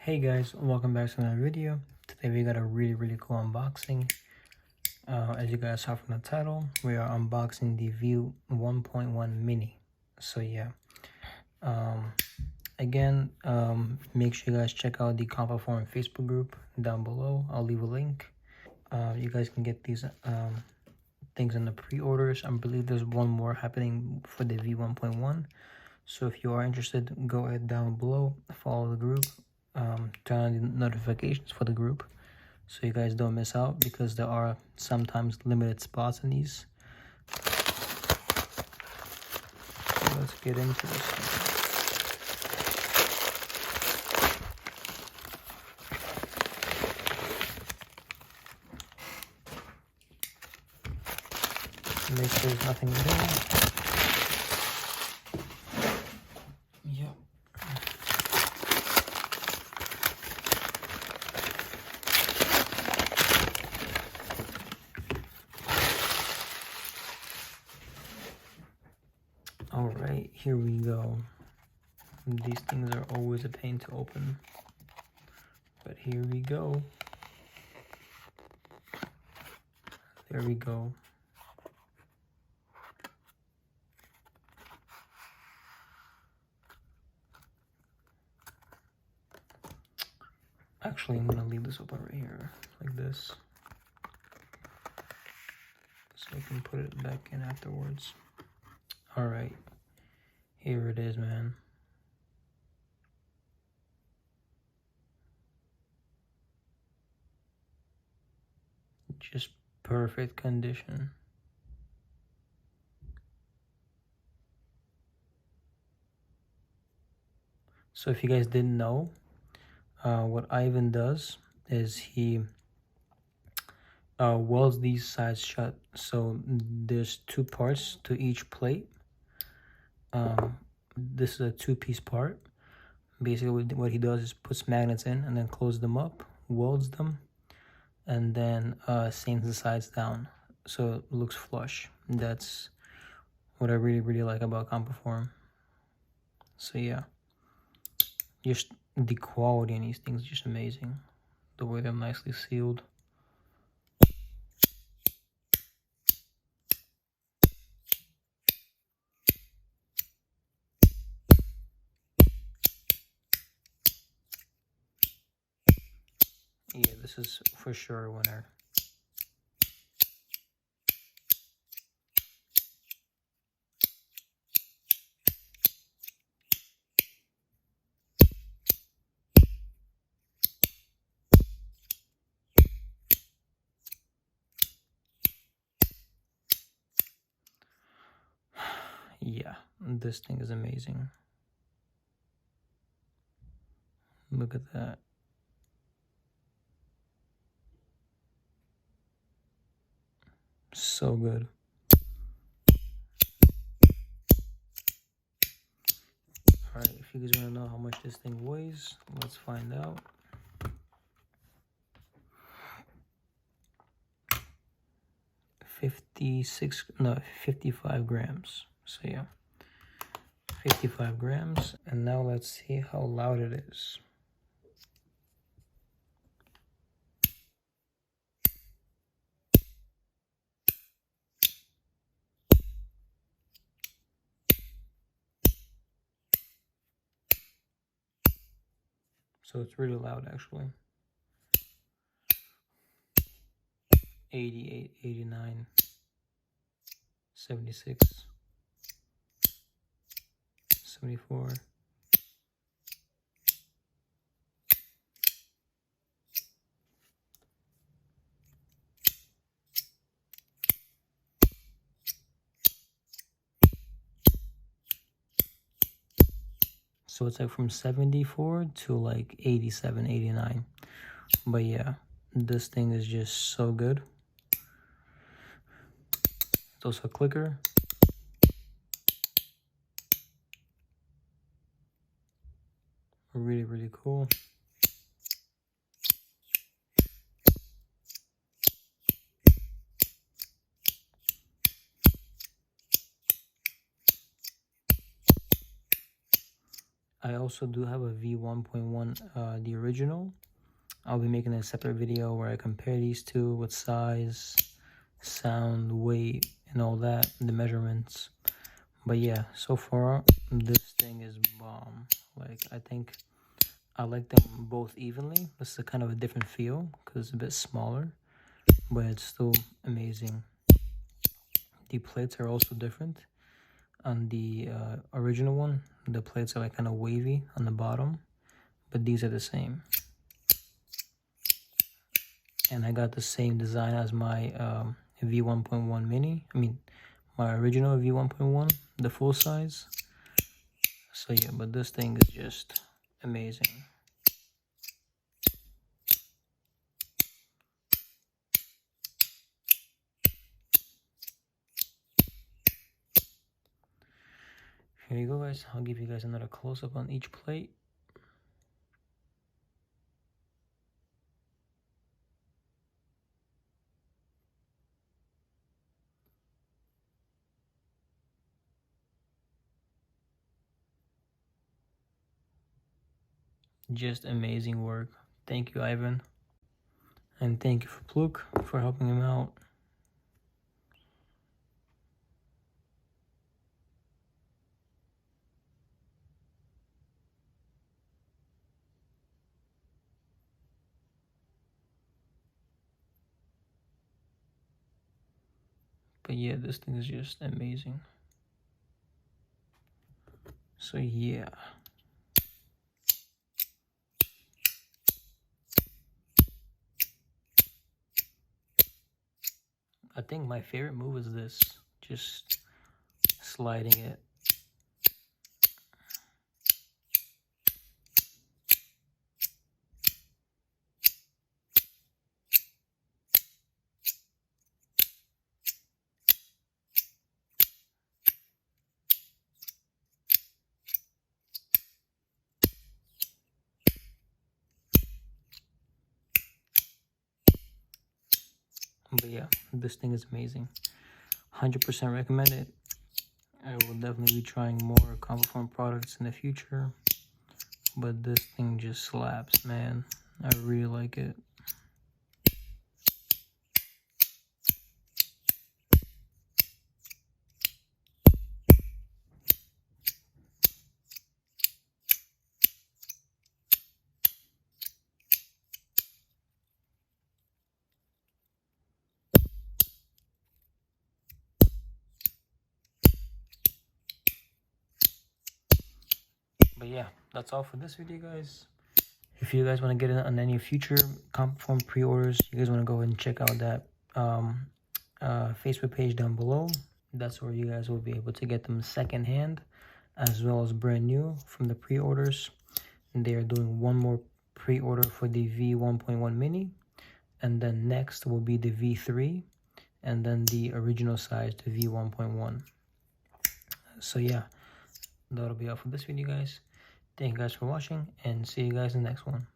Hey guys, welcome back to another video. Today we got a really cool unboxing. As you guys saw from the title, we are unboxing the V1.1 mini. So yeah, again, make sure you guys check out the Compoform Facebook group down below. I'll leave a link. You guys can get these things in the pre-orders. I believe there's one more happening for the V1.1. So if you are interested, go ahead down below, follow the group, turn on the notifications for the group so you guys don't miss out, because there are sometimes limited spots in these. So let's get into this. Make sure there's nothing in there. Yep. All right, here we go. These things are always a pain to open, but here we go. There we go. Actually, I'm gonna leave this open right here, like this, so I can put it back in afterwards. All right, here it is, man. Just perfect condition. So if you guys didn't know, what Ivan does is he welds these sides shut. So there's two parts to each plate. This is a two-piece part. Basically what he does is puts magnets in and then closes them up, welds them, and then sands the sides down so it looks flush. That's what I really like about Compoform. So yeah, just the quality in these things is just amazing. The way they're nicely sealed. Yeah, this is for sure a winner. Yeah, this thing is amazing. Look at that. So good. Alright, if you guys want to know how much this thing weighs, let's find out. No, 55 grams. So yeah, 55 grams. And now let's see how loud it is. So it's really loud, actually. 88, 89, 76, 74. So it's like from 74 to like 87, 89. But yeah, this thing is just so good. It's also a clicker. Really cool. I also do have a V1.1, the original. I'll be making a separate video where I compare these two with size, sound, weight, and all that, the measurements. But yeah, so far this thing is bomb. Like, I think I like them both evenly. This is kind of a different feel because it's a bit smaller, but it's still amazing. The plates are also different. On the original one, the plates are like kind of wavy on the bottom, but these are the same. And I got the same design as my V1.1 mini. I mean, my original V1.1, the full size. So yeah, but this thing is just amazing. Here you go, guys. I'll give you guys another close-up on each plate. Just amazing work. Thank you, Ivan. And thank you for Pluk for helping him out. But yeah, this thing is just amazing. So yeah. I think my favorite move is this. Just sliding it. But yeah, this thing is amazing. 100% recommend it. I will definitely be trying more Compoform products in the future. But this thing just slaps, man. I really like it. But yeah, that's all for this video, guys. If you guys want to get in on any future Compoform pre-orders, you guys want to go ahead and check out that Facebook page down below. That's where you guys will be able to get them secondhand as well as brand new from the pre-orders. They are doing one more pre-order for the V1.1 mini, and then next will be the V3, and then the original size, the V1.1. So yeah, that'll be all for this video, guys. Thank you guys for watching, and see you guys in the next one.